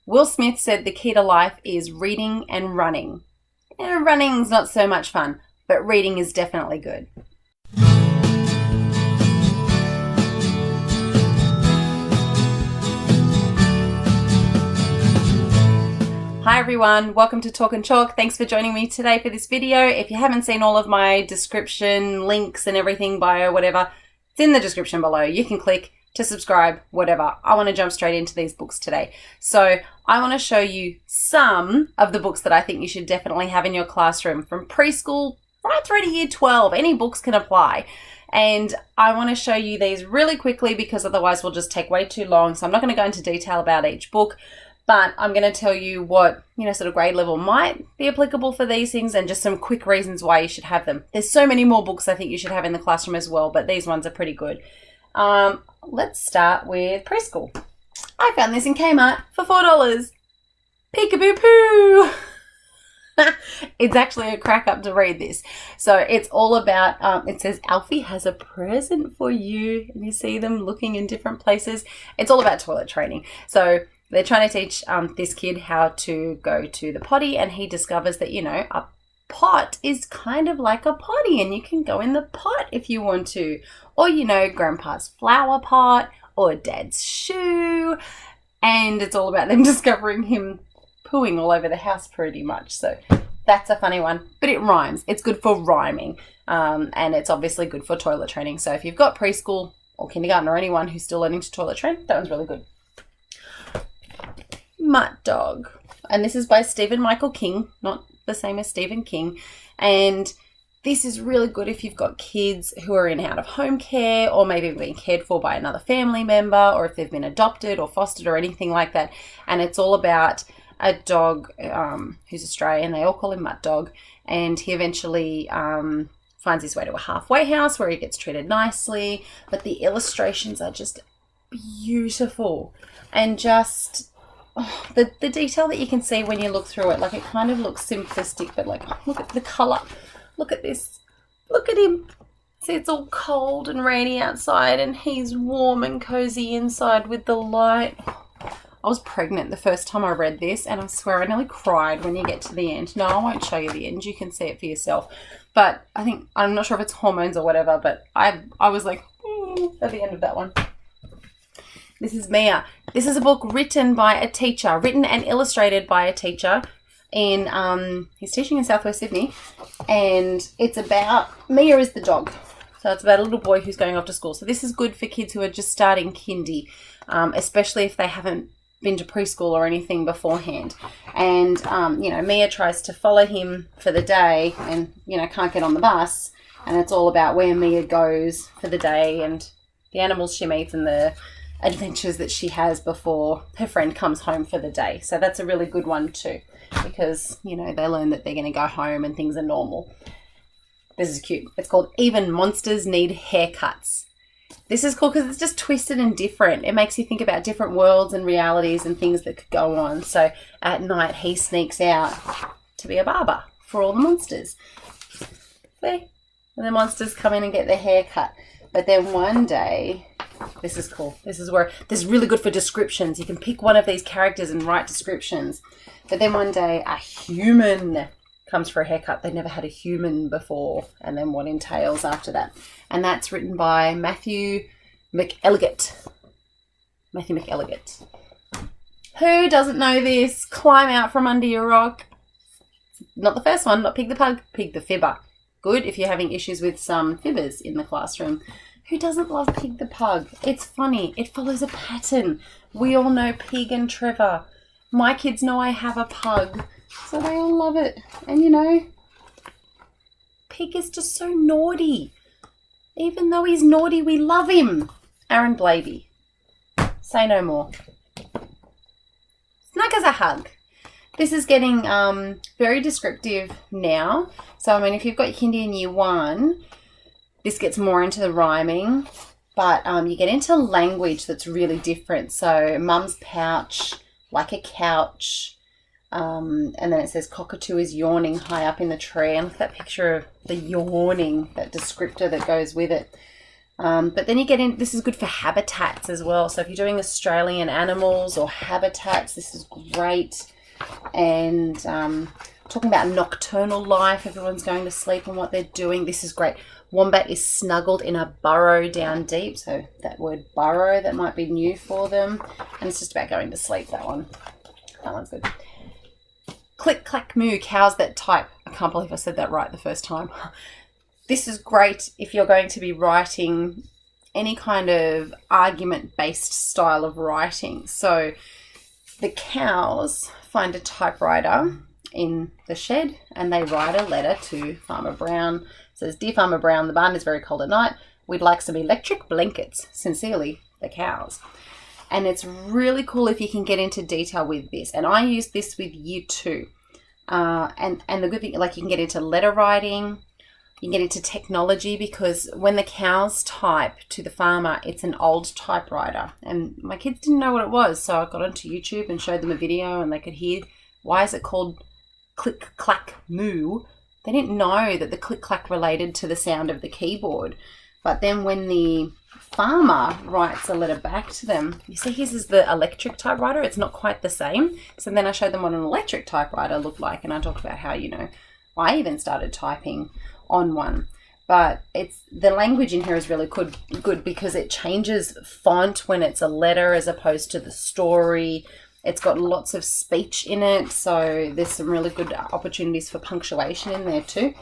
Will Smith said the key to life is reading and running. Running's not so much fun, but reading is definitely good. Hi everyone, welcome to Talk and Chalk. Thanks for joining me today for this video. If you haven't seen all of my description links and everything, bio, whatever, it's in the description below. You can click to subscribe, whatever. I want to jump straight into these books today. So I want to show you some of the books that I think you should definitely have in your classroom from preschool right through to year 12. Any books can apply. And I want to show you these really quickly because otherwise we'll just take way too long. So I'm not going to go into detail about each book, but I'm going to tell you what, sort of grade level might be applicable for these things and just some quick reasons why you should have them. There's so many more books I think you should have in the classroom as well, but these ones are pretty good. Let's start with Preschool. I found this in Kmart for $4. Peekaboo poo! It's actually a crack up to read this. So it's all about, it says Alfie has a present for you. And you see them looking in different places. It's all about toilet training. So they're trying to teach this kid how to go to the potty, and he discovers that, a pot is kind of like a potty and you can go in the pot if you want to. Or, grandpa's flower pot or dad's shoe. And it's all about them discovering him pooing all over the house pretty much. So that's a funny one, but it rhymes. It's good for rhyming. And it's obviously good for toilet training. So if you've got preschool or kindergarten or anyone who's still learning to toilet train, that one's really good. Mutt Dog. And this is by Stephen Michael King, not the same as Stephen King. And this is really good if you've got kids who are in out of home care, or maybe being cared for by another family member, or if they've been adopted or fostered or anything like that. And it's all about a dog who's Australian. They all call him Mutt Dog. And he eventually finds his way to a halfway house where he gets treated nicely. But the illustrations are just beautiful. And just the detail that you can see when you look through it. Like, it kind of looks simplistic, but look at the colour. Look at this. Look at him. See, it's all cold and rainy outside and he's warm and cozy inside with the light. I was pregnant the first time I read this, and I swear I nearly cried when you get to the end. No, I won't show you the end. You can see it for yourself. But I'm not sure if it's hormones or whatever, but I was like, at the end of that one. This is Mia. This is a book written by a teacher, written and illustrated by a teacher. He's teaching in Southwest Sydney, and it's about, Mia is the dog. So it's about a little boy who's going off to school. So this is good for kids who are just starting kindy, especially if they haven't been to preschool or anything beforehand. And, Mia tries to follow him for the day and, can't get on the bus. And it's all about where Mia goes for the day and the animals she meets and the adventures that she has before her friend comes home for the day. So that's a really good one too, because, they learn that they're going to go home and things are normal. This is cute. It's called Even Monsters Need Haircuts. This is cool because it's just twisted and different. It makes you think about different worlds and realities and things that could go on. So at night he sneaks out to be a barber for all the monsters. See? And the monsters come in and get their hair cut. But then one day, this is cool. This is really good for descriptions. You can pick one of these characters and write descriptions. But then one day a human comes for a haircut. They never had a human before. And then what entails after that. And that's written by Matthew McElligott. Who doesn't know this? Climb out from under your rock. Not the first one, not Pig the Pug, Pig the Fibber. Good if you're having issues with some fibbers in the classroom. Who doesn't love Pig the Pug? It's funny. It follows a pattern. We all know Pig and Trevor. My kids know I have a pug, so they all love it. And Pig is just so naughty. Even though he's naughty, we love him. Aaron Blaby. Say no more. Snug as a hug. This is getting very descriptive now. So, if you've got kindy in year 1, this gets more into the rhyming. But you get into language that's really different. So, mum's pouch, like a couch. And then it says cockatoo is yawning high up in the tree. And look at that picture of the yawning, that descriptor that goes with it. But then you get in, this is good for habitats as well. So if you're doing Australian animals or habitats, this is great. And talking about nocturnal life, everyone's going to sleep and what they're doing, this is great. Wombat is snuggled in a burrow down deep. So that word burrow, that might be new for them. And it's just about going to sleep, that one. That one's good. Click, clack, moo, cows that type. I can't believe I said that right the first time. This is great if you're going to be writing any kind of argument-based style of writing. So the cows find a typewriter in the shed and they write a letter to Farmer Brown. It says, "Dear Farmer Brown, the barn is very cold at night. We'd like some electric blankets. Sincerely, the cows." And it's really cool if you can get into detail with this. And I use this with Year 2. And the good thing, like, you can get into letter writing. You can get into technology, because when the cows type to the farmer, it's an old typewriter. And my kids didn't know what it was, so I got onto YouTube and showed them a video and they could hear, why is it called click, clack, moo? They didn't know that the click, clack related to the sound of the keyboard. But then when the farmer writes a letter back to them, you see his is the electric typewriter. It's not quite the same. So then I showed them what an electric typewriter looked like, and I talked about how, I even started typing on one. But it's the language in here is really good because it changes font when it's a letter as opposed to the story. It's got lots of speech in it, so there's some really good opportunities for punctuation in there too.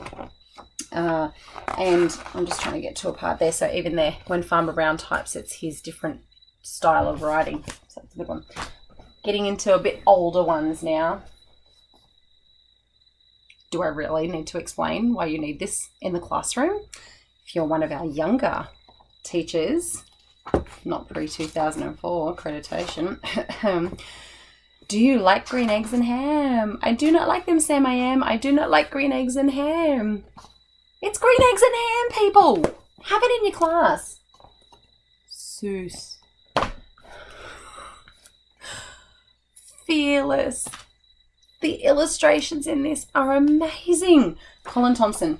And I'm just trying to get to a part there. So even there, when Farmer Brown types, it's his different style of writing. So it's a good one. Getting into a bit older ones now. Do I really need to explain why you need this in the classroom? If you're one of our younger teachers, not pre-2004 accreditation, do you like green eggs and ham? I do not like them, Sam. I do not like green eggs and ham. It's green eggs and ham, people. Have it in your class. Seuss. Fearless. The illustrations in this are amazing. Colin Thompson.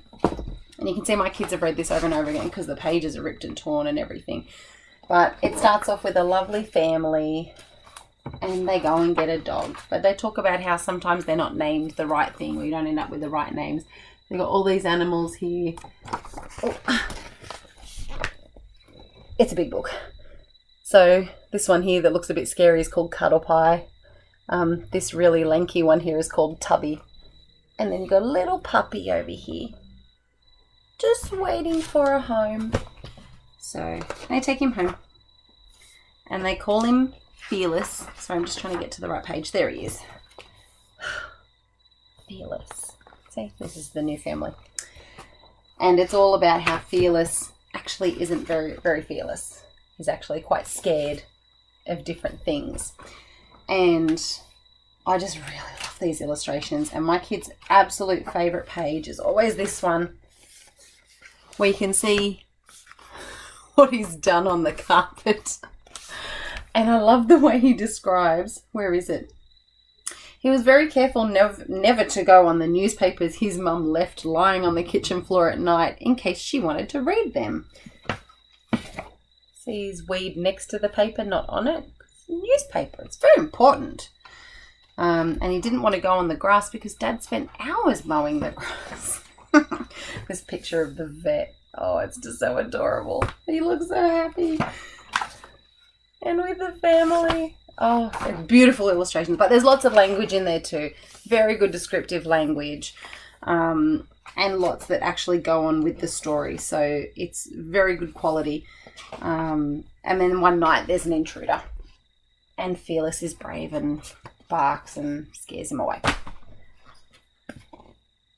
And you can see my kids have read this over and over again because the pages are ripped and torn and everything. But it starts off with a lovely family and they go and get a dog. But they talk about how sometimes they're not named the right thing, or you don't end up with the right names. They've got all these animals here. Oh. It's a big book. So this one here that looks a bit scary is called Cuddle Pie. This really lanky one here is called Tubby. And then you've got a little puppy over here, just waiting for a home. So they take him home and they call him Fearless. So I'm just trying to get to the right page. There he is. Fearless. See, this is the new family. And it's all about how Fearless actually isn't very, very fearless. He's actually quite scared of different things. And I just really love these illustrations. And my kid's absolute favourite page is always this one, where you can see what he's done on the carpet. And I love the way he describes, where is it? He was very careful never to go on the newspapers his mum left lying on the kitchen floor at night in case she wanted to read them. See his weed next to the paper, not on it. Newspaper. It's very important. And he didn't want to go on the grass because Dad spent hours mowing the grass. This picture of the vet. Oh, it's just so adorable. He looks so happy. And with the family. Oh, beautiful illustrations. But there's lots of language in there too. Very good descriptive language. And lots that actually go on with the story. So it's very good quality. And then one night there's an intruder. And Fearless is brave and barks and scares him away.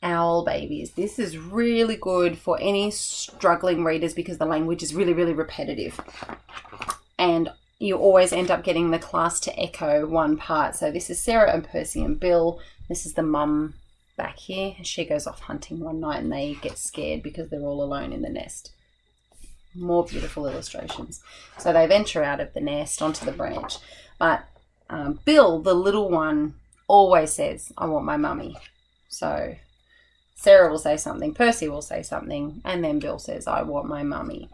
Owl Babies. This is really good for any struggling readers because the language is really, really repetitive. And you always end up getting the class to echo one part. So this is Sarah and Percy and Bill. This is the mum back here. She goes off hunting one night and they get scared because they're all alone in the nest. More beautiful illustrations. So they venture out of the nest onto the branch. But Bill, the little one, always says, I want my mummy. So Sarah will say something, Percy will say something, and then Bill says, I want my mummy.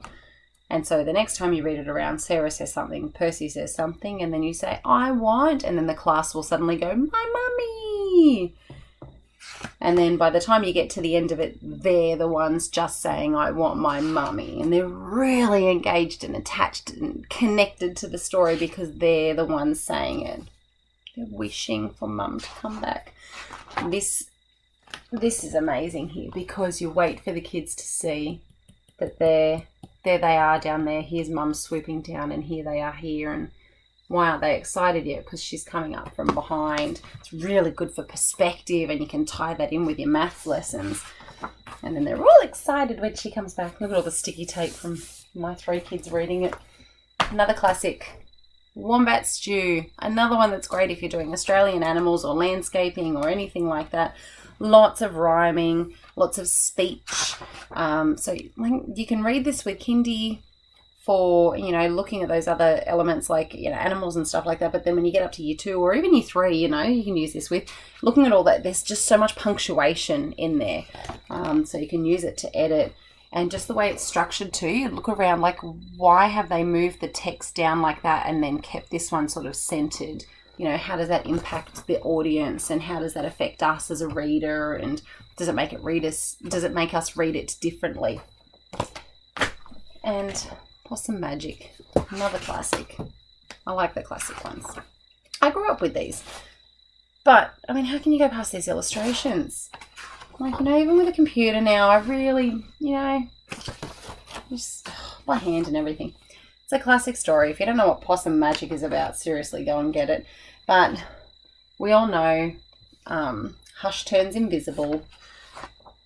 And so the next time you read it around, Sarah says something, Percy says something, and then you say, I want, and then the class will suddenly go, my mummy. And then by the time you get to the end of it, they're the ones just saying, I want my mummy. And they're really engaged and attached and connected to the story because they're the ones saying it. They're wishing for mum to come back. This is amazing here because you wait for the kids to see that there they are down there. Here's mum swooping down and here they are here. And why aren't they excited yet? Because she's coming up from behind. It's really good for perspective and you can tie that in with your maths lessons. And then they're all excited when she comes back. Look at all the sticky tape from my 3 kids reading it. Another classic, Wombat Stew. Another one that's great if you're doing Australian animals or landscaping or anything like that. Lots of rhyming, lots of speech. So you can read this with kindy for, looking at those other elements like, animals and stuff like that. But then when you get up to year 2 or even year 3, you can use this with looking at all that. There's just so much punctuation in there. So you can use it to edit. And just the way it's structured too, you look around like, why have they moved the text down like that and then kept this one sort of centered? How does that impact the audience and how does that affect us as a reader? And does it make us read it differently? And Possum Magic, another classic. I like the classic ones. I grew up with these. But, how can you go past these illustrations? Even with a computer now, I really, just by hand and everything. It's a classic story. If you don't know what Possum Magic is about, seriously, go and get it. But we all know Hush turns invisible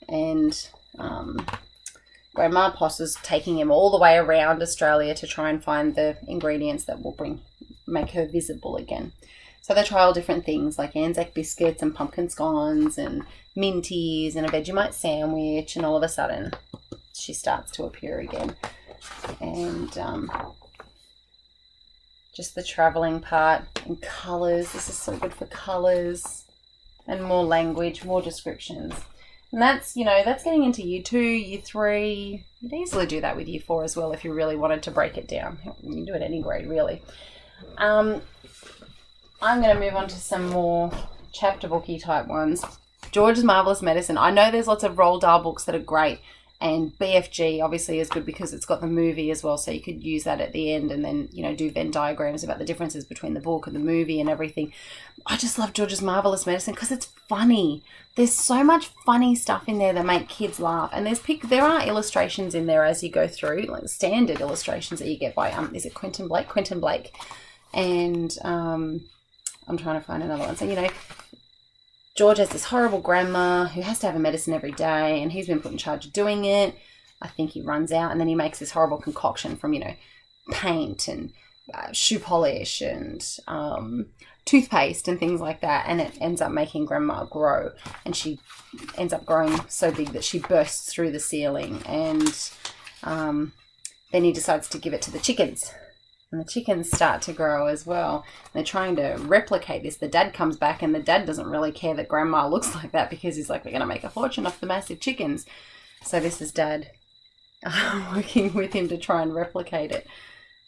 and Grandma Poss is taking him all the way around Australia to try and find the ingredients that will make her visible again. So they try all different things like Anzac biscuits and pumpkin scones and minties and a Vegemite sandwich, and all of a sudden she starts to appear again. And just the travelling part and colours. This is so good for colours and more language, more descriptions. And that's getting into year 2, year 3. You'd easily do that with year 4 as well if you really wanted to break it down. You can do it any grade, really. I'm going to move on to some more chapter booky type ones. George's Marvellous Medicine. I know there's lots of Roald Dahl books that are great. And BFG obviously is good because it's got the movie as well. So you could use that at the end and then, do Venn diagrams about the differences between the book and the movie and everything. I just love George's Marvellous Medicine because it's funny. There's so much funny stuff in there that make kids laugh. And there are illustrations in there as you go through, like standard illustrations that you get by, is it Quentin Blake? Quentin Blake. And I'm trying to find another one. So, George has this horrible grandma who has to have a medicine every day and he's been put in charge of doing it. I think he runs out and then he makes this horrible concoction from, paint and shoe polish and toothpaste and things like that. And it ends up making grandma grow. And she ends up growing so big that she bursts through the ceiling. And then he decides to give it to the chickens. And the chickens start to grow as well. They're trying to replicate this. The dad comes back and the dad doesn't really care that grandma looks like that because he's like, we're going to make a fortune off the massive chickens. So this is dad working with him to try and replicate it.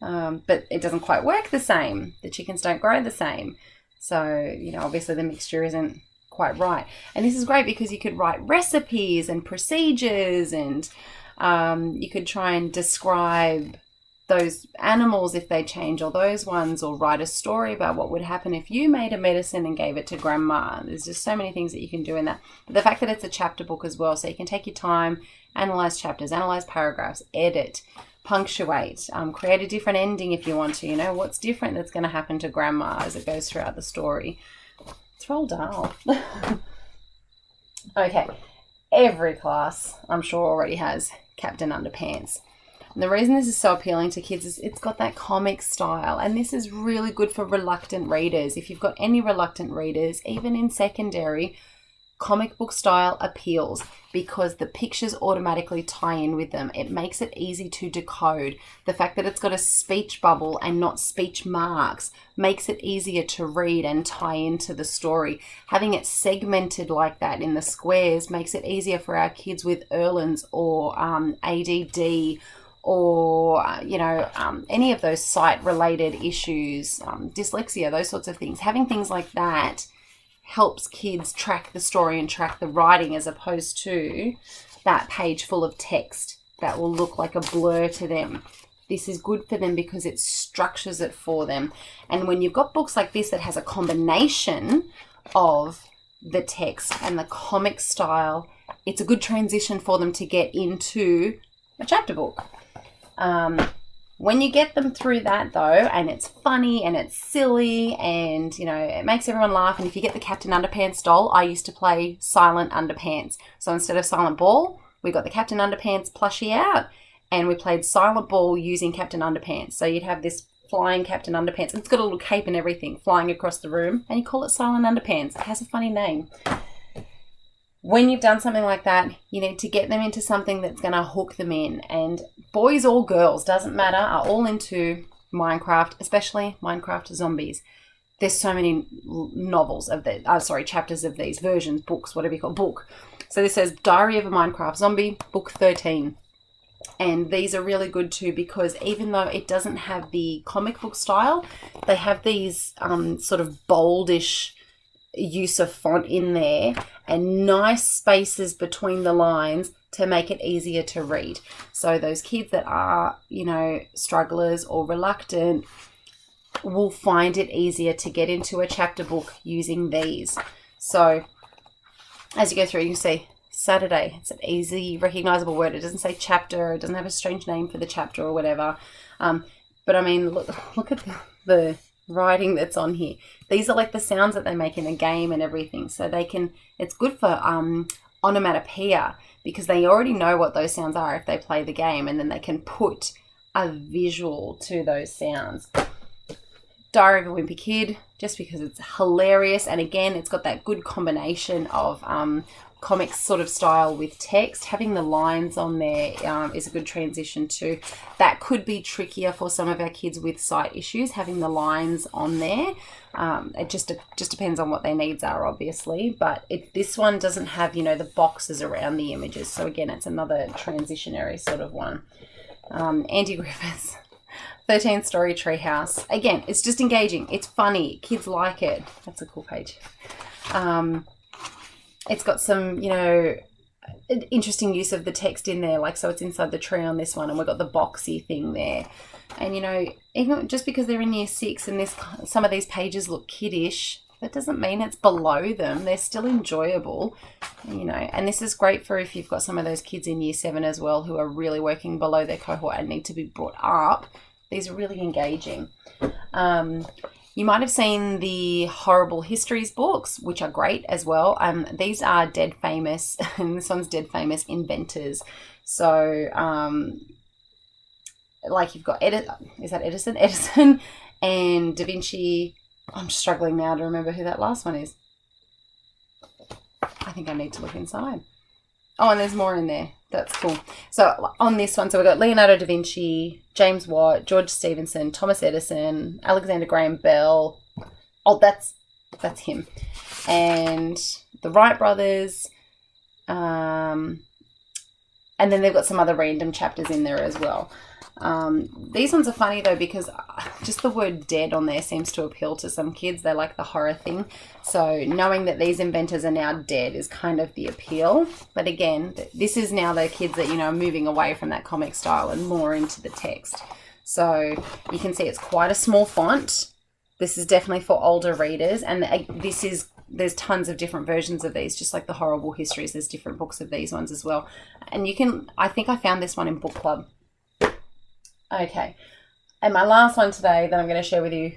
But it doesn't quite work the same. The chickens don't grow the same. So, obviously the mixture isn't quite right. And this is great because you could write recipes and procedures and you could try and describe those animals if they change or those ones, or write a story about what would happen if you made a medicine and gave it to grandma. There's just so many things that you can do in that. But the fact that it's a chapter book as well, so you can take your time, analyze chapters, analyze paragraphs, edit, punctuate, create a different ending if you want to. What's different that's going to happen to grandma as it goes throughout the story. It's Roald Dahl. Okay, every class I'm sure already has Captain Underpants. And the reason this is so appealing to kids is it's got that comic style, and this is really good for reluctant readers. If you've got any reluctant readers, even in secondary, comic book style appeals because the pictures automatically tie in with them. It makes it easy to decode. The fact that it's got a speech bubble and not speech marks makes it easier to read and tie into the story. Having it segmented like that in the squares makes it easier for our kids with Erlands or ADD or, any of those sight-related issues, dyslexia, those sorts of things. Having things like that helps kids track the story and track the writing, as opposed to that page full of text that will look like a blur to them. This is good for them because it structures it for them. And when you've got books like this that has a combination of the text and the comic style, it's a good transition for them to get into a chapter book. When you get them through that, though, and it's funny and it's silly and, it makes everyone laugh. And if you get the Captain Underpants doll, I used to play Silent Underpants. So instead of Silent Ball, we got the Captain Underpants plushie out and we played Silent Ball using Captain Underpants. So you'd have this flying Captain Underpants. It's got a little cape and everything flying across the room, and you call it Silent Underpants. It has a funny name. When you've done something like that, you need to get them into something that's going to hook them in. And boys or girls, doesn't matter, are all into Minecraft, especially Minecraft Zombies. There's so many novels of chapters of these versions, books, whatever you call it, book. So this says Diary of a Minecraft Zombie, book 13. And these are really good too, because even though it doesn't have the comic book style, they have these sort of boldish use of font in there and nice spaces between the lines to make it easier to read. So those kids that are, strugglers or reluctant will find it easier to get into a chapter book using these. So as you go through, you see Saturday. It's an easy, recognizable word. It doesn't say chapter. It doesn't have a strange name for the chapter or whatever. But I mean, look at the writing that's on here. These are like the sounds that they make in a game and everything. So it's good for onomatopoeia, because they already know what those sounds are if they play the game, and then they can put a visual to those sounds. Diary of a Wimpy Kid, just because it's hilarious. And again, it's got that good combination of comic sort of style with text. Having the lines on there is a good transition too. That could be trickier for some of our kids with sight issues, having the lines on there. It just depends on what their needs are, obviously. But this one doesn't have, the boxes around the images. So again, it's another transitionary sort of one. Andy Griffiths, 13 Story Treehouse. Again, it's just engaging. It's funny. Kids like it. That's a cool page. It's got some, interesting use of the text in there. So it's inside the tree on this one, and we've got the boxy thing there. And, even just because they're in year 6 and some of these pages look kiddish, that doesn't mean it's below them. They're still enjoyable, and this is great for if you've got some of those kids in year 7 as well who are really working below their cohort and need to be brought up. These are really engaging. You might have seen the Horrible Histories books, which are great as well. These are dead famous, and this one's dead famous inventors. So, you've got Edison and Da Vinci. I'm struggling now to remember who that last one is. I think I need to look inside. Oh, and there's more in there. That's cool. So on this one, we've got Leonardo da Vinci, James Watt, George Stephenson, Thomas Edison, Alexander Graham Bell. Oh, that's him. And the Wright brothers. And then they've got some other random chapters in there as well. These ones are funny though, because just the word dead on there seems to appeal to some kids. They like the horror thing. So knowing that these inventors are now dead is kind of the appeal. But again, this is now the kids that, are moving away from that comic style and more into the text. So you can see it's quite a small font. This is definitely for older readers. And there's tons of different versions of these, just like the Horrible Histories. There's different books of these ones as well. And I think I found this one in book club. Okay, and my last one today that I'm going to share with you,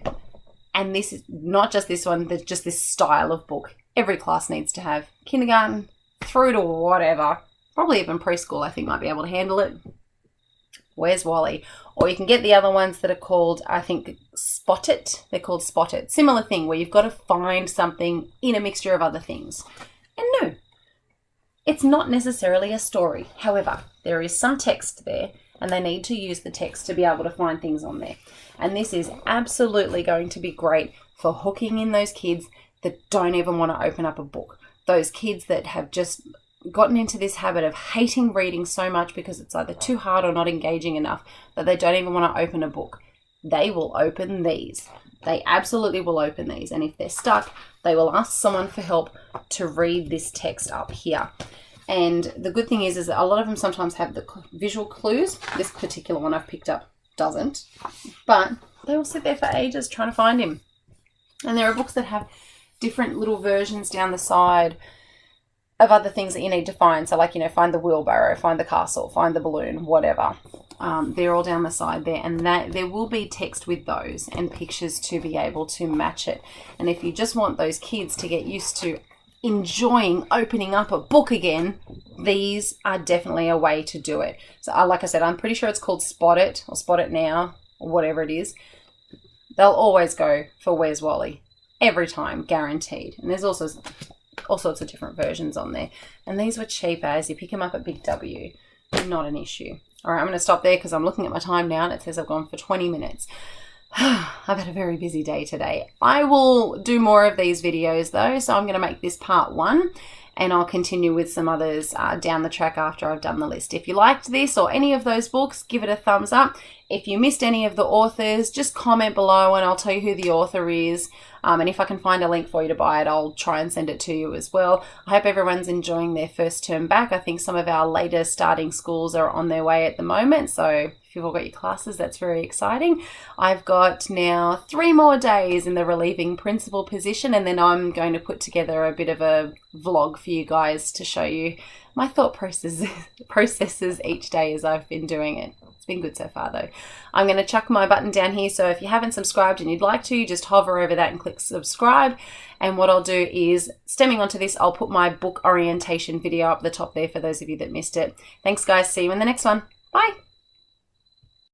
and this is not just this one, but just this style of book. Every class needs to have. Kindergarten through to whatever, probably even preschool I think might be able to handle it. Where's Wally? Or you can get the other ones that are called, I think, Spot It. They're called Spot It. Similar thing where you've got to find something in a mixture of other things. And no, it's not necessarily a story. However, there is some text there, and they need to use the text to be able to find things on there. And this is absolutely going to be great for hooking in those kids that don't even want to open up a book. Those kids that have just gotten into this habit of hating reading so much because it's either too hard or not engaging enough that they don't even want to open a book, they will open these. They absolutely will open these. And if they're stuck, they will ask someone for help to read this text up here. And the good thing is that a lot of them sometimes have the visual clues. This particular one I've picked up doesn't. But they will sit there for ages trying to find him. And there are books that have different little versions down the side of other things that you need to find. So like, find the wheelbarrow, find the castle, find the balloon, whatever. They're all down the side there, and that there will be text with those and pictures to be able to match it. And if you just want those kids to get used to enjoying opening up a book again, these are definitely a way to do it. So like I said, I'm pretty sure it's called Spot It or Spot It Now or whatever it is. They'll always go for Where's Wally every time, guaranteed. And there's also all sorts of different versions on there. And these were cheap as you pick them up at Big W. Not an issue. All right, I'm going to stop there because I'm looking at my time now and it says I've gone for 20 minutes. I've had a very busy day today. I will do more of these videos though, so I'm going to make this part 1 and I'll continue with some others down the track after I've done the list. If you liked this or any of those books, give it a thumbs up. If you missed any of the authors, just comment below and I'll tell you who the author is. And if I can find a link for you to buy it, I'll try and send it to you as well. I hope everyone's enjoying their first term back. I think some of our later starting schools are on their way at the moment. So if you've all got your classes, that's very exciting. I've got now 3 more days in the relieving principal position, and then I'm going to put together a bit of a vlog for you guys to show you my thought processes each day as I've been doing it. It's been good so far though. I'm going to chuck my button down here, so if you haven't subscribed and you'd like to, just hover over that and click subscribe. And what I'll do is, stemming onto this, I'll put my book orientation video up the top there for those of you that missed it. Thanks guys, see you in the next one. Bye.